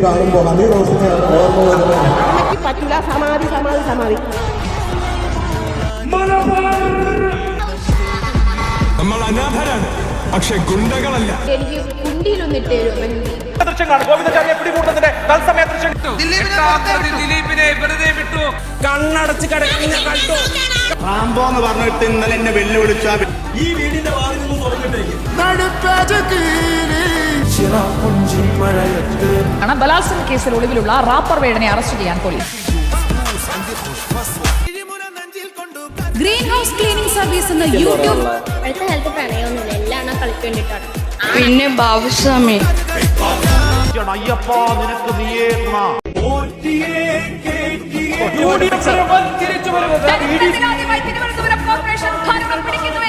കാണുമ്പോൾ ഹമീർ റോസിനെയാണ് ഓർമ്മ വരുന്നത്. പറ്റില്ല, സമാധി സമാധി സമാധി. നമ്മൾ അനാഥരാണ്, പക്ഷെ ഗുണ്ടകളല്ല. എനിക്ക് കുണ്ടിയിലൊന്നിട്ട് ദിലീപിനെ വെറുതെ വിട്ടു. കണ്ണടച്ച് കിടക്കുന്ന കണ്ടു. റാംബോ എന്ന് പറഞ്ഞിട്ട് ഇന്നലെ എന്നെ വെല്ലുവിളിച്ച ഈ വീടിന്റെ വാതിൽ നിന്ന് തുറന്നിട്ടേക്ക്. ബലാത്സംഗ കേസിൽ ഒളിവിലുള്ള റാപ്പർ വേടനെ അറസ്റ്റ് ചെയ്യാൻ police. Green house cleaning service എന്ന യൂട്യൂബ് ഹെൽത്ത് പ്രണയമൊന്നുമില്ല, എല്ലാം കളിക്ക് വേണ്ടിയിട്ടാണ്. പിന്നെ ബാബുസ്വാമി അയ്യപ്പ നിനക്ക് നീയേ തിരുവനന്തപുരം കോർപ്പറേഷൻ ഭരണം പിടിക്കുന്നു.